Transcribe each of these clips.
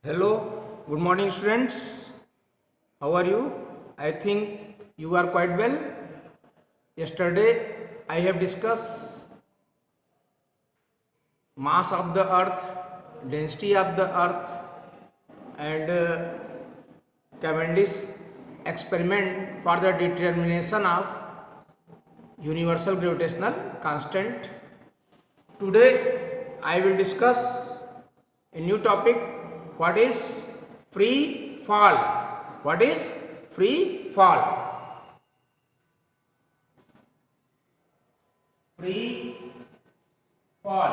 Hello, good morning, students. How are you? I think you are quite well. Yesterday, I have discussed mass of the earth, density of the earth, and Cavendish experiment for the determination of universal gravitational constant. Today, I will discuss a new topic. What is free fall? What is free fall? Free fall.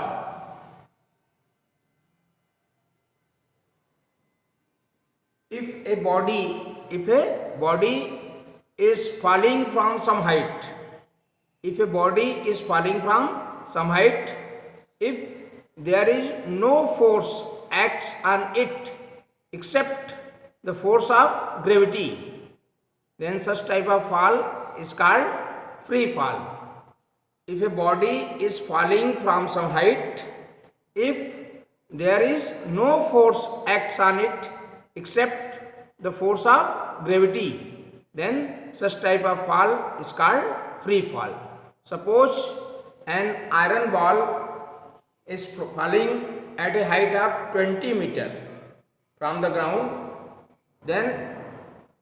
If a body is falling from some height, if a body is falling from some height, if there is no force acts on it except the force of gravity, then such type of fall is called free fall. If a body is falling from some height, if there is no force acts on it except the force of gravity, then such type of fall is called free fall. Suppose an iron ball is falling at a height of 20 meter from the ground, then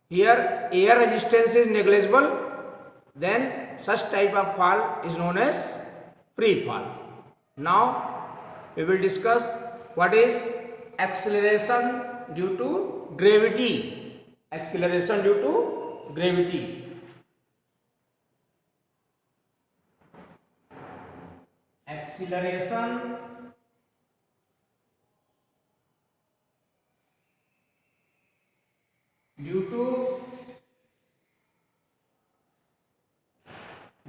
here air resistance is negligible, then such type of fall is known as free fall. Now we will discuss what is acceleration due to gravity. Acceleration due to gravity. Acceleration due to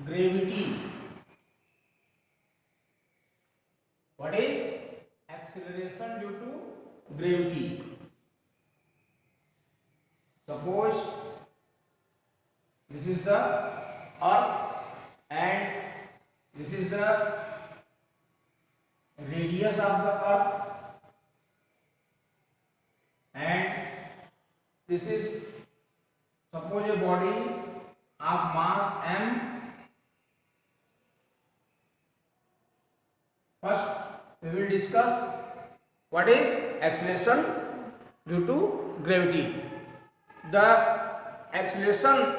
gravity. What is acceleration due to gravity? Suppose this is the earth and this is the radius of the earth, and this is suppose a body of mass m. First we will discuss what is acceleration due to gravity. The acceleration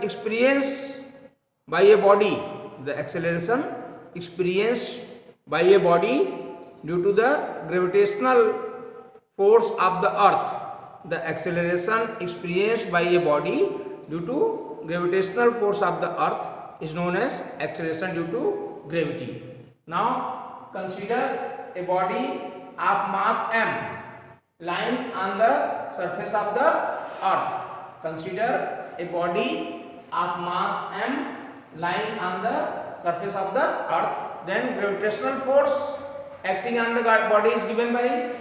experienced by a body, the acceleration experienced by a body due to the gravitational force of the earth. The acceleration experienced by a body due to gravitational force of the earth is known as acceleration due to gravity. Now consider a body of mass m lying on the surface of the earth. Consider a body of mass m lying on the surface of the earth. Then gravitational force acting on the body is given by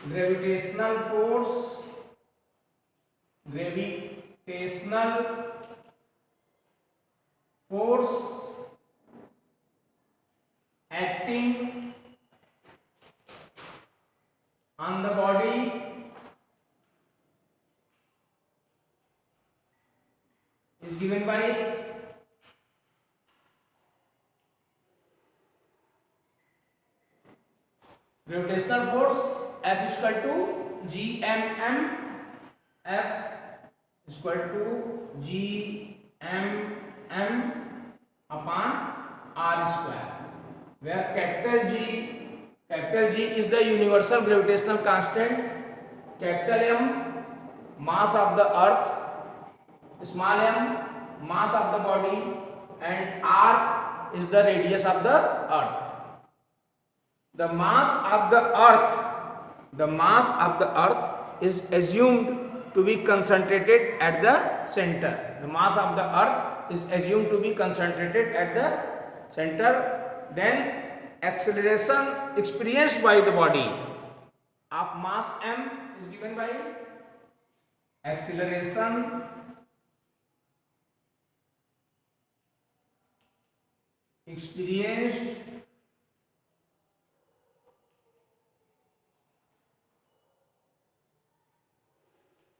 gravitational force acting on the body is given by gravitational force F is equal to gmm. F is equal to gmm upon r square, where capital G is the universal gravitational constant, capital M mass of the earth, small m mass of the body, and r is the radius of the earth. The mass of the earth is assumed to be concentrated at the center. The mass of the earth is assumed to be concentrated at the center. Then acceleration experienced by the body of mass m is given by acceleration experienced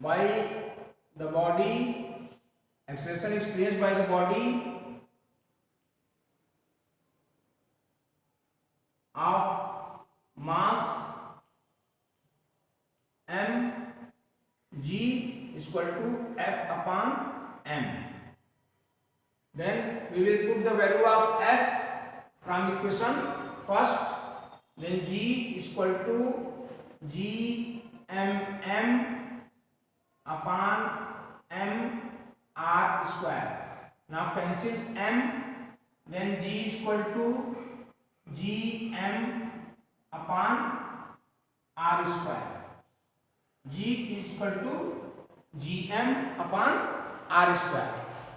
by the body, acceleration experienced by the body of mass m, g is equal to f upon m. Then we will put the value of f from equation first. Then g is equal to g m m upon m r square. Now cancel m. Then g is equal to g m upon r square. G is equal to gm upon r square.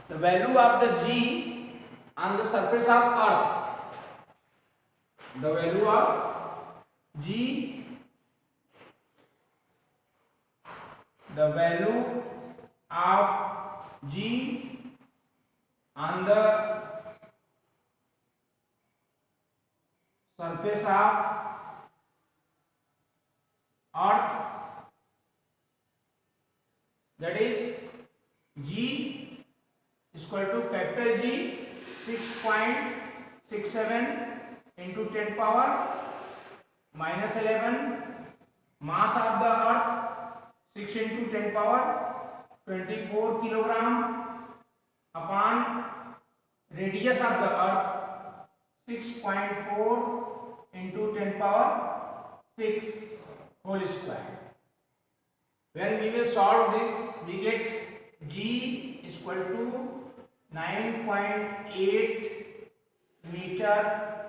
The value of the g on the surface of earth, the value of g, the value of g on the surface of earth, that is g is equal to capital G 6.67 into 10 power minus 11, mass of the earth 6 into 10 power 24 kilogram upon radius of the earth 6.4 into 10 power 6 whole square. When we will solve this, we get G is equal to 9.8 meter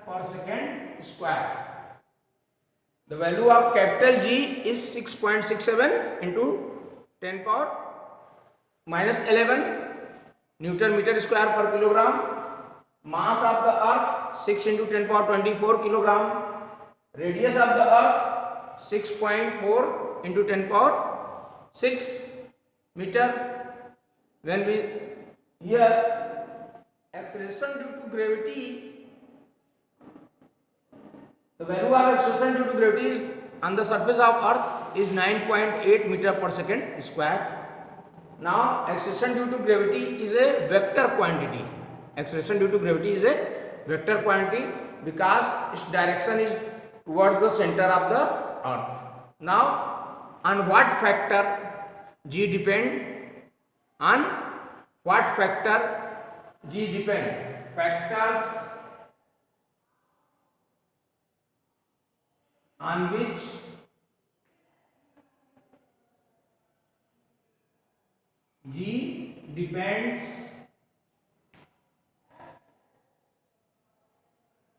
per second square. The value of capital G is 6.67 into 10 power minus 11 Newton meter square per kilogram. Mass of the earth 6 into 10 power 24 kilogram. Radius of the earth 6.4 into 10 power 6 meter. When we here acceleration due to gravity, the value of acceleration due to gravity is on the surface of earth is 9.8 meter per second square. Now acceleration due to gravity is a vector quantity. Acceleration due to gravity is a vector quantity because its direction is towards the center of the earth. Now on what factor G depend? On what factor G depend? Factors on which G depends.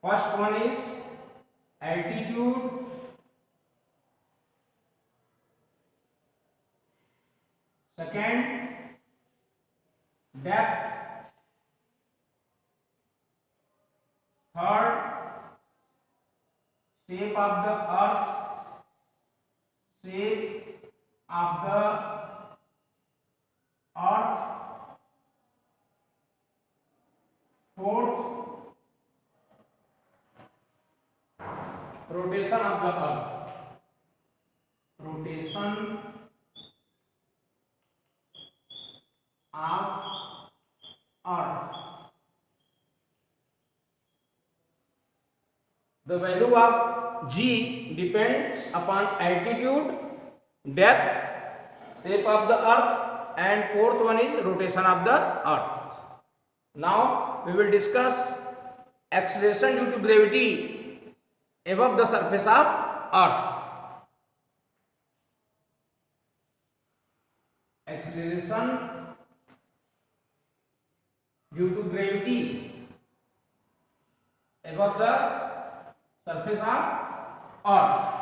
First one is altitude, second depth, third shape of the earth, shape of the earth, fourth rotation of the earth, rotation of earth. The value of G depends upon altitude, depth, shape of the earth, and fourth one is rotation of the earth. Now we will discuss acceleration due to gravity above the surface of earth. Acceleration due to gravity above the surface of earth.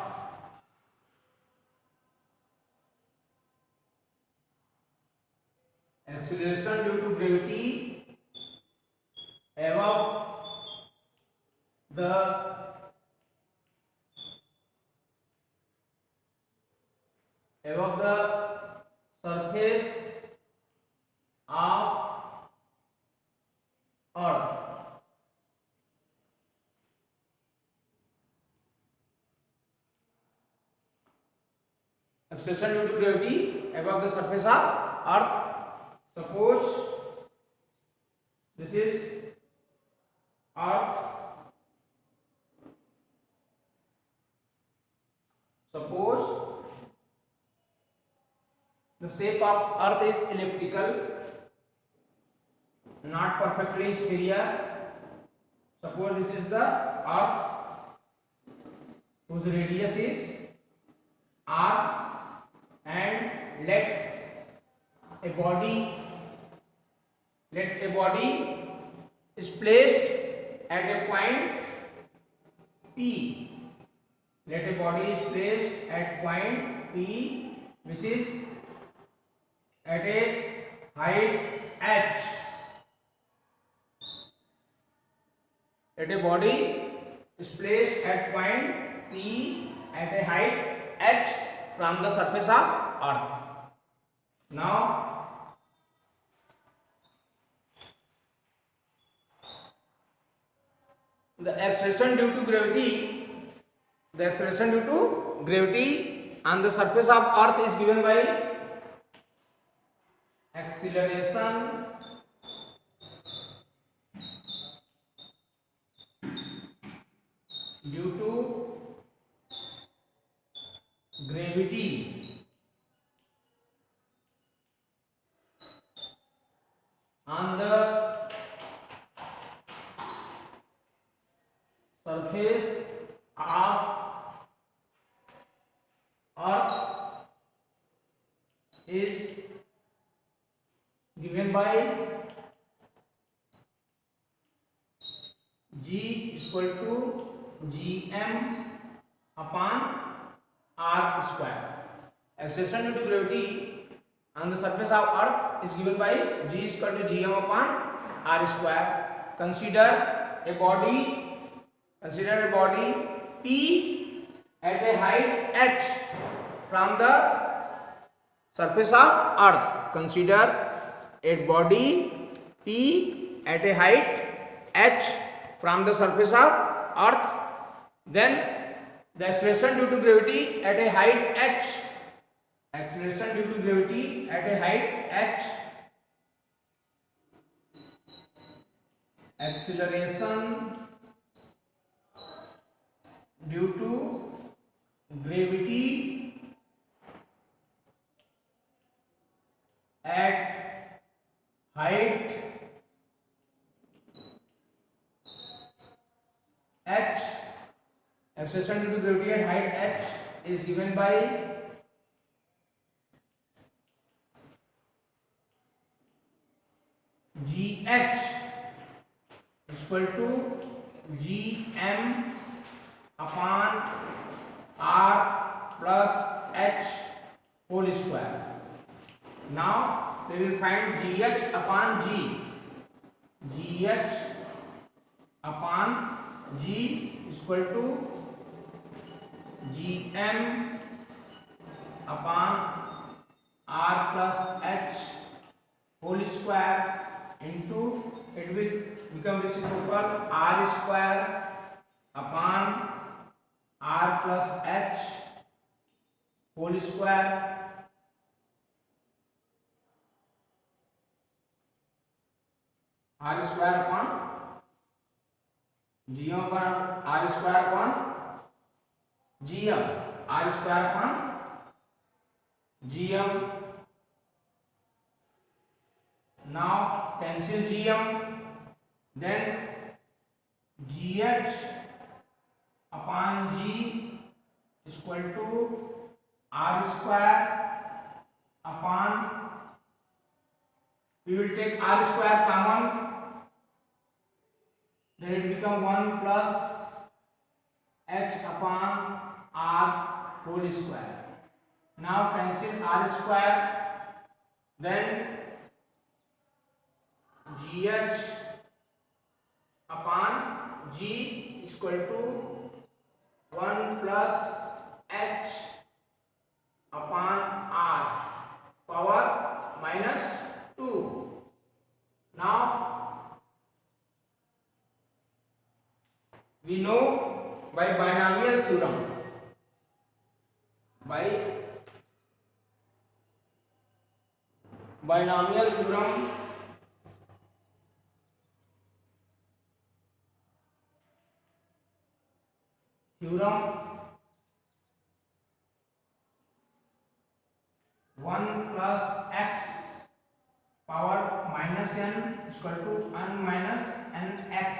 Acceleration due to gravity above the surface of earth. Acceleration due to gravity above the surface of earth. Suppose this is earth. Suppose the shape of earth is elliptical, not perfectly spherical. Suppose this is the earth whose radius is r, and let a body is placed at a point P. Let a body is placed at point P, which is at a height h. Let a body is placed at point P at a height h from the surface of earth. Now the acceleration due to gravity on the surface of earth is given by acceleration due to gravity on the surface of earth is given by G equal to Gm upon r square. Acceleration due to gravity on the surface of earth is given by G equal to Gm upon r square. Consider a body P at a height h from the surface of earth. Consider a body P at a height h from the surface of earth. Then the acceleration due to gravity at a height h. Acceleration due to gravity at a height h. Acceleration due to gravity at height h. Acceleration due to gravity at height h is given by Gh equal to Gm upon r plus h whole square. Now we will find Gh upon G. Gh upon G equal to Gm upon r plus h whole square into, it will become reciprocal, r square upon r plus h whole square r square upon Gm upon r square upon Gm, r square upon Gm. Now cancel Gm, then Gh upon G is equal to r square upon, we will take r square common, then it become 1 plus h upon r whole square. Now cancel r square, then Gh upon G is equal to 1 plus h upon r power minus 2. Now we know by binomial theorem, by binomial theorem, theorem 1 plus x power minus n is equal to n minus nx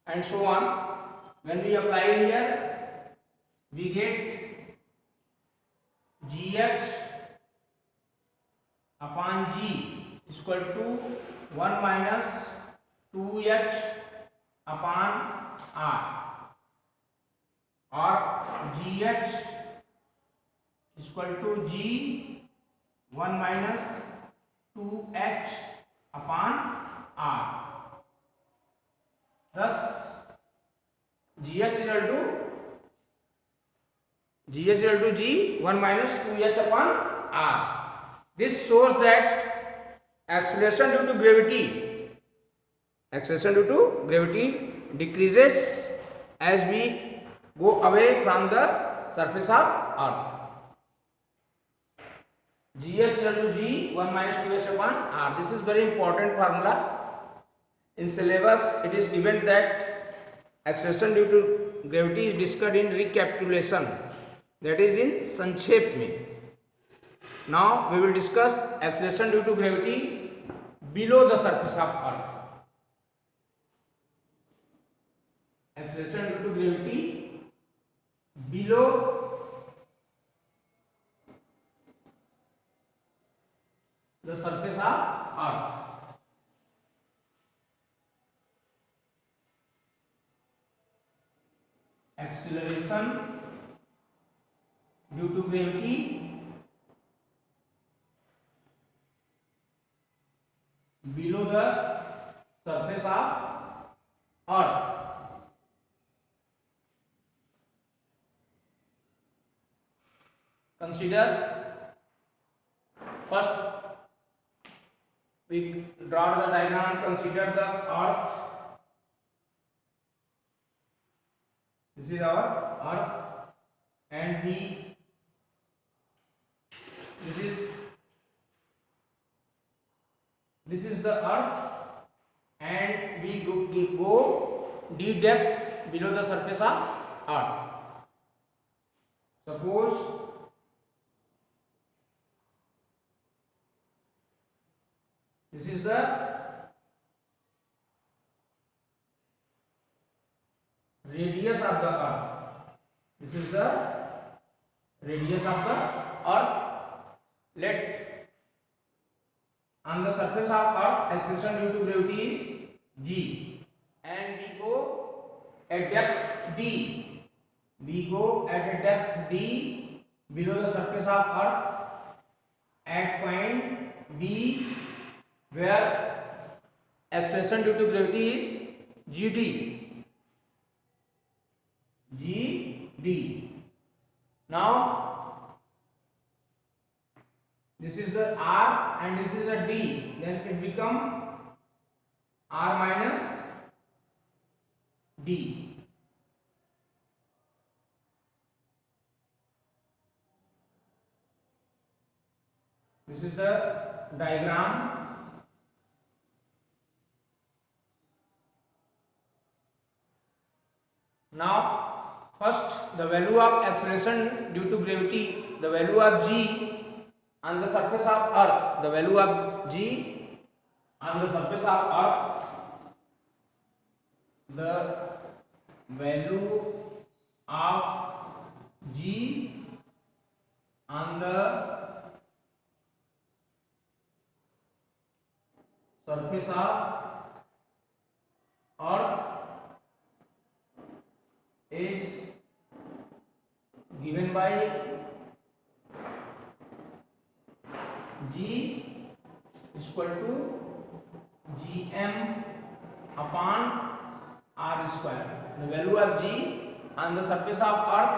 and so on. When we apply here, we get gh upon g is equal to 1 minus 2h upon r, or gh is equal to g 1 minus 2h upon r. Thus gh is equal to g 1 minus 2h upon r. This shows that acceleration due to gravity decreases as we go away from the surface of earth. gh is equal to g 1 minus 2h upon r. This is very important formula. In syllabus it is given that acceleration due to gravity is discussed in recapitulation, that is in sanक्षेप में. Now we will discuss acceleration due to gravity below the surface of earth. Acceleration due to gravity below the surface of earth. Acceleration due to gravity below the surface of earth. Consider, first we draw the diagram. Consider the earth. This is our earth, and this is the earth, and we go d depth below the surface of earth. Suppose this is the radius of the earth. This is the radius of the earth. Let on the surface of earth acceleration due to gravity is g, and we go at depth d. We go at a depth d below the surface of earth at point B, where acceleration due to gravity is gd. Now this is the r and this is a d, then it become r minus d. This is the diagram. Now first the value of acceleration due to gravity, the value of g on the surface of earth, the value of g on the surface of earth, the value of g on the surface of earth is given by g is equal to gm upon r square. The value of g on the surface of earth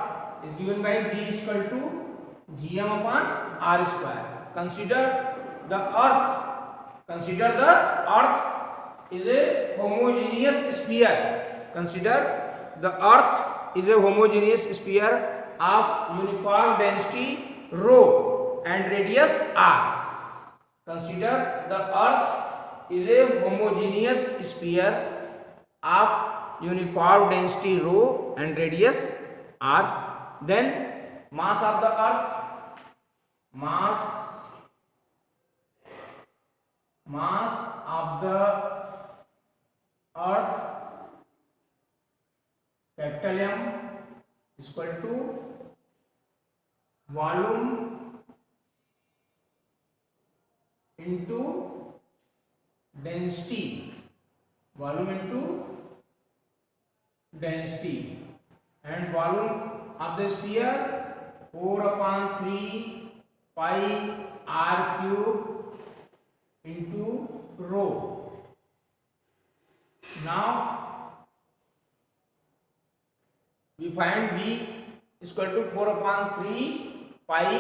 is given by g is equal to gm upon r square. Consider the earth is a homogeneous sphere. Consider the earth is a homogeneous sphere of uniform density rho and radius r. consider the earth is a homogeneous sphere of uniform density rho and radius r. Then mass of the earth, mass of the earth, capital M, is equal to volume into density, volume into density, and volume of the sphere 4/3 pi r cube into rho. Now we find V is equal to 4/3 pi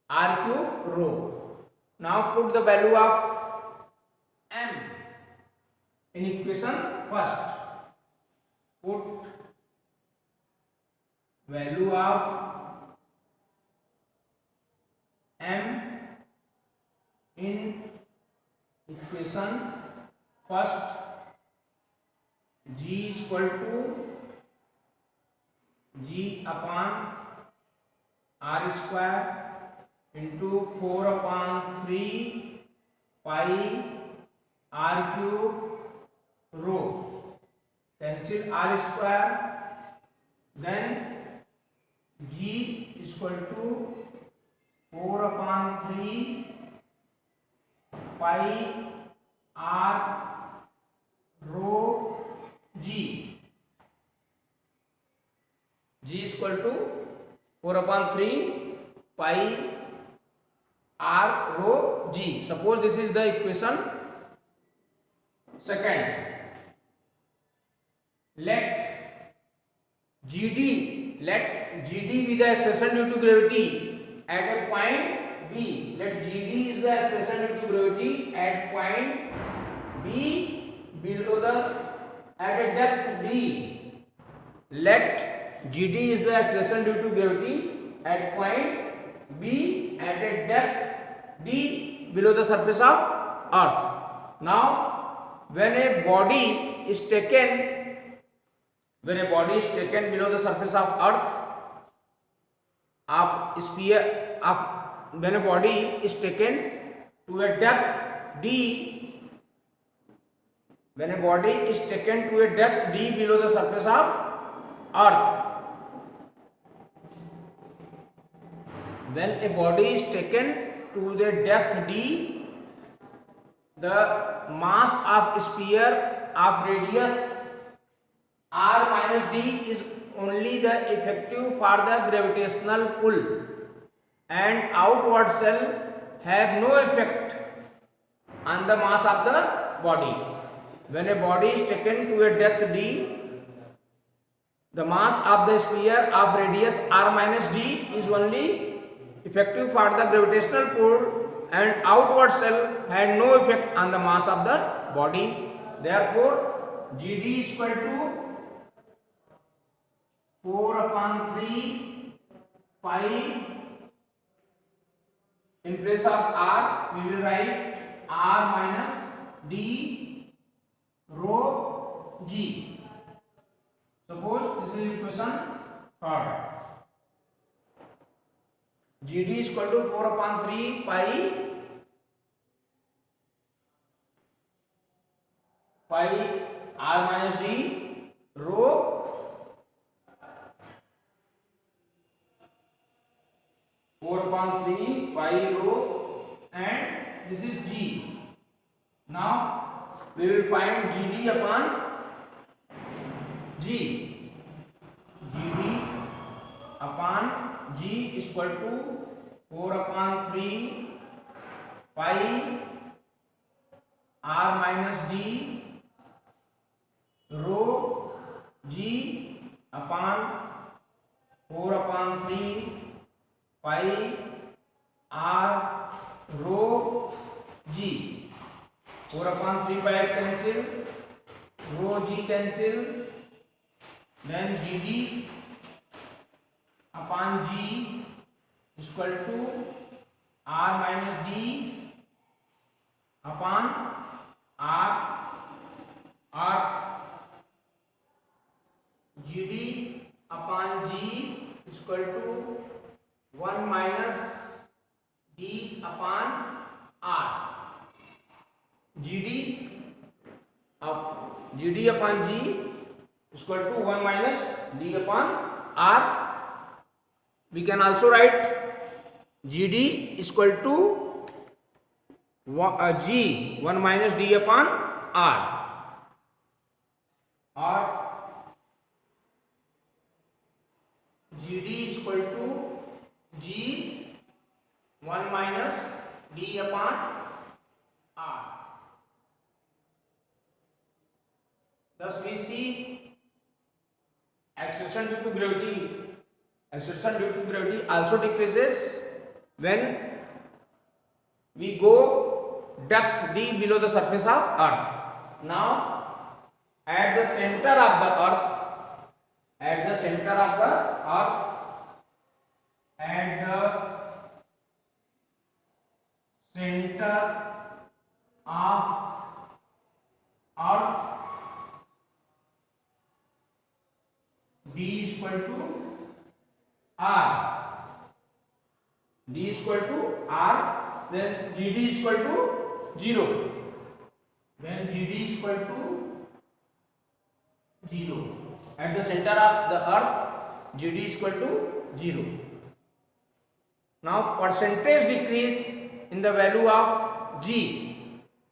r cube rho. Now put the value of m in equation first. Put value of m in equation first. G is equal to G upon r square into 4/3 pi r cube rho. Cancel r square. Then G is equal to 4/3 pi r rho G. G is equal to 4/3 pi r rho G. Suppose this is the equation second. Let GD be the acceleration due to gravity at a point B. Let GD is the acceleration due to gravity at point B below the at a depth D. Let GD is the acceleration due to gravity at point B at a depth D below the surface of earth. Now when a body is taken below the surface of earth, when a body is taken to a depth D, when a body is taken to a depth D below the surface of earth, when a body is taken to the depth D, the mass of sphere of radius r minus d is only the effective for the gravitational pull, and outward shell have no effect on the mass of the body. When a body is taken to a depth d, the mass of the sphere of radius r minus d is only effective for the gravitational pull, and outward shell had no effect on the mass of the body. Therefore GD is equal to 4/3 pi. In place of r we will write r minus d rho G. Suppose this is equation third. GD is equal to 4/3 pi r minus d rho pi rho, and this is G. Now we will find GD upon G. GD upon G is equal to 4/3 pi r minus d rho G upon 4/3 pi r rho G. 4/3 pi cancel, rho G cancel, then GD upon G is equal to r minus d upon r, or gd upon g is equal to 1 minus d upon r. gd upon g is equal to 1 minus d upon r. We can also write gd is equal to g 1 minus d upon r, or gd is equal to g 1 minus d upon r. Thus we see acceleration due to gravity also decreases when we go depth d below the surface of earth. Now at the center of the earth, at the center of the earth, at the center of earth, d is equal to r, d is equal to r, then gd is equal to 0. When gd is equal to 0, at the center of the earth, gd is equal to 0. Now percentage decrease in the value of g,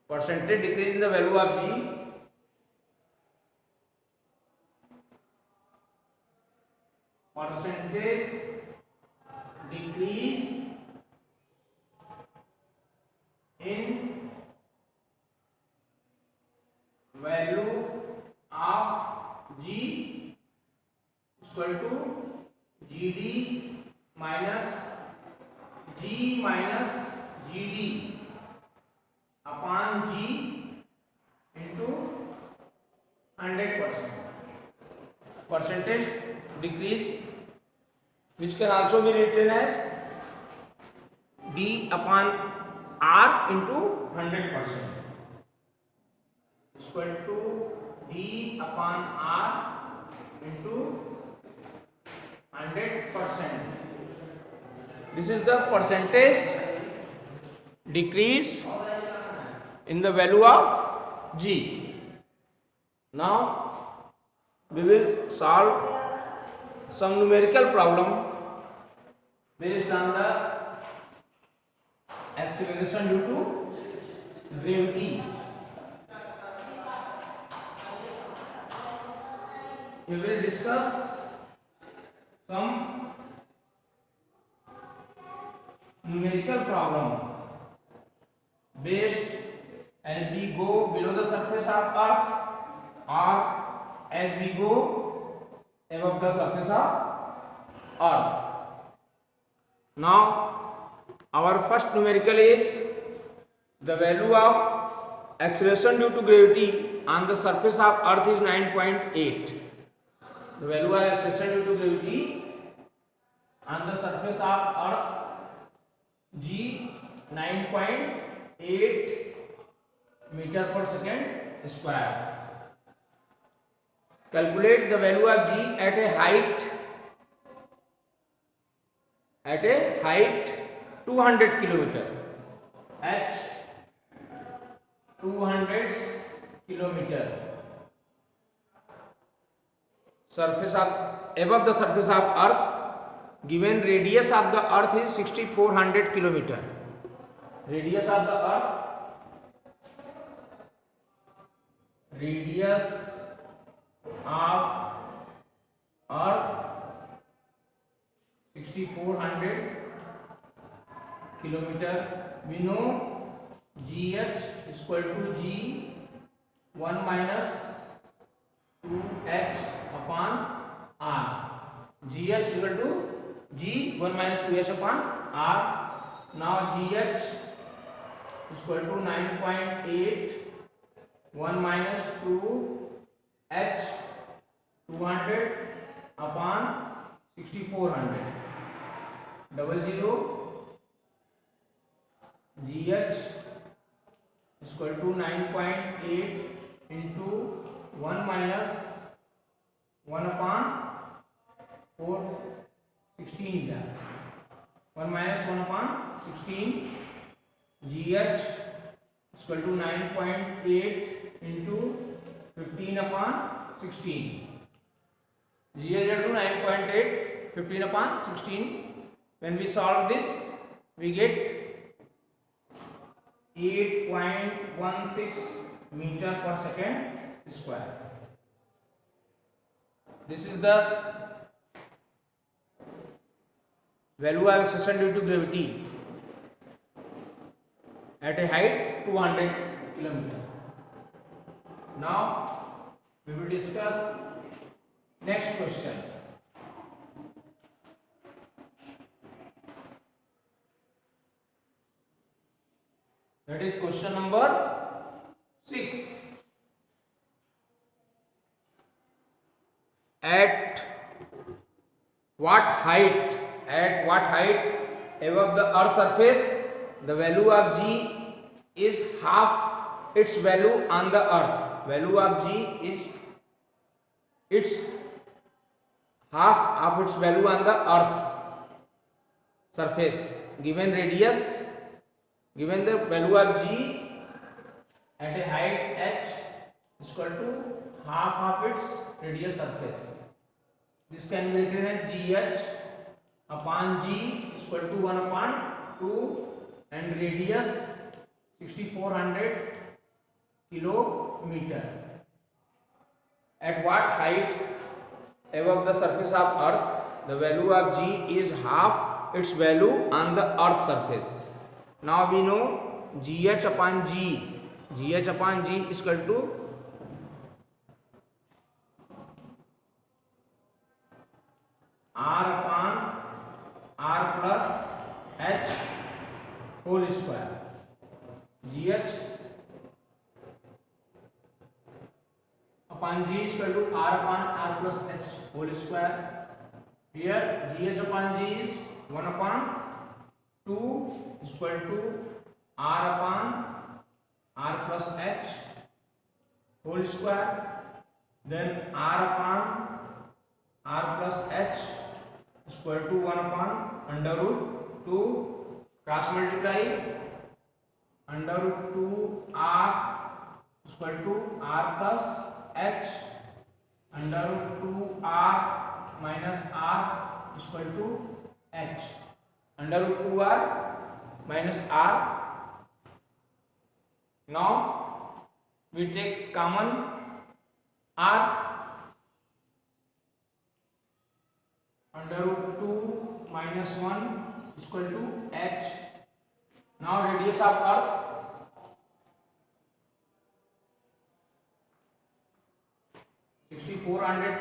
percentage decrease in the value of g, percentage decrease in value of g is equal to gd minus g minus gd upon g into 100%. Percentage decrease, which can also be written as d upon r into 100%, is equal to d upon r into 100%. This is the percentage decrease in the value of g. Now we will solve some numerical problem based on the acceleration due to gravity. We will discuss some numerical problem based as we go below the surface of earth or as we go above the surface of earth. Now our first numerical is the value of acceleration due to gravity on the surface of earth is 9.8. The value of acceleration due to gravity on the surface of earth g 9.8 meter per second square. Calculate the value of g at a height 200 kilometer, h 200 kilometer, surface of above the surface of earth. Given radius of the earth is 6400 kilometer. Radius of the earth, radius of earth 6400 kilometer. We know gh is equal to g 1 minus 2h upon r. gh is equal to g 1 minus 2h upon r. Now gh is equal to 9.8 1 minus 2h 200 upon 6400, 00 GH is equal to 9.8 into 1 minus 1 upon 4 16 है 1 minus 1 upon 16 GH is equal to 9.8 into 15 upon 16 GH is equal to 9.8 15 upon 16. When we solve this we get 8.16 meter per second square. This is the value of acceleration due to gravity at a height 200 kilometer. Now we will discuss next question. That is question number 6. At what height above the earth surface the value of G is half its value on the earth? Value of G is its half of its value on the earth's surface. Given radius, given the value of G at a height h is equal to half of its radius surface. This can be written as GH upon G is equal to 1 upon 2 and radius 6400 kilometer. At what height above the surface of earth the value of G is half its value on the earth surface? Now we know GH upon G is equal to R upon R plus H whole square. GH upon G is equal to R upon R plus H whole square. Here GH upon G is 1 upon 2 is equal to R upon R plus H whole square. Then R upon R plus H is equal to 1 upon under root 2 cross multiply under root 2 R is equal to R plus H under root 2 R minus R is equal to H under root 2 R minus R. Now we take common R under root 2 minus 1 is equal to H. Now radius of earth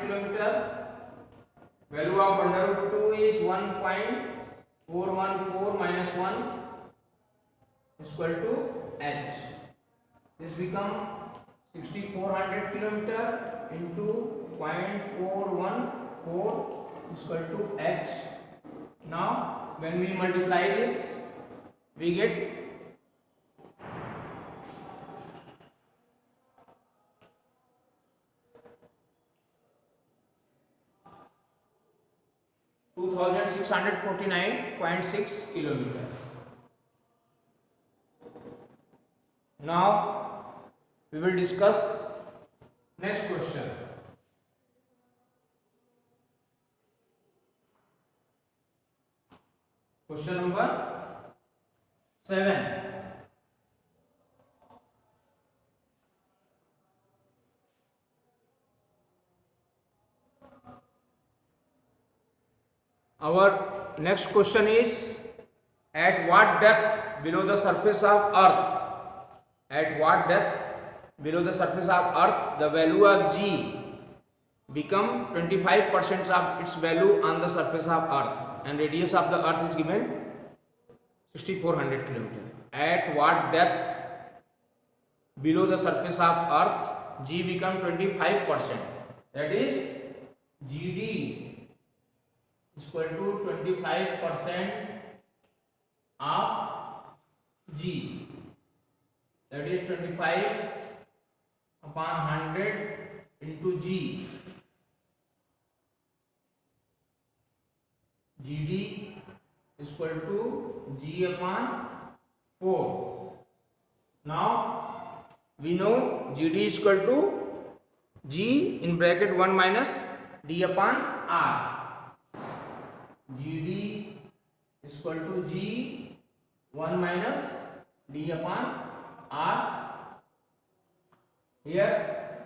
kilometer. Value of under root 2 is 1.414 minus 1 is equal to H. This become 6400 kilometer into 0.414 is equal to H. Now when we multiply this we get 2649.6 kilometer. Now we will discuss next question. Question number 7. Our next question is, at what depth below the surface of earth, at what depth below the surface of earth the value of G become 25% of its value on the surface of earth and radius of the earth is given 6400 km. At what depth below the surface of earth G become 25%, that is GD is equal to 25% of G, that is 25 upon 100 into G. GD is equal to G upon 4. Now we know GD is equal to G in bracket 1 minus D upon R. GD is equal to G 1 minus D upon R. Here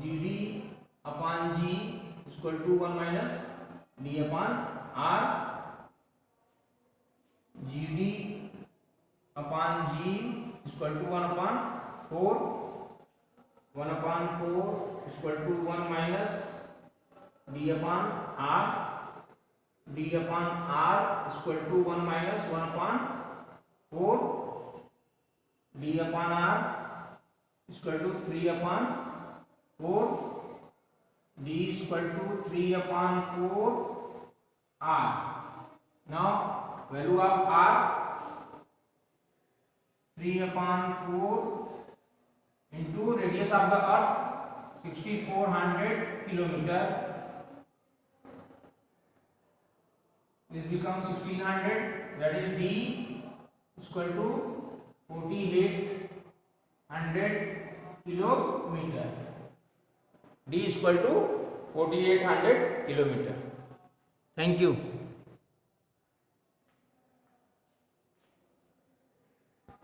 GD upon G is equal to 1 minus D upon R. GD upon G is equal to 1 upon 4. 1 upon 4 is equal to 1 minus D upon R. D upon R is equal to 1 minus 1 upon 4. D upon R is equal to 3 upon 4. D is equal to 3 upon 4 R. Now value of R, 3 upon 4 into radius of the earth 6400 kilometer. This becomes 1600, that is D is equal to 4800 kilometer. D is equal to 4800 kilometer. Thank you.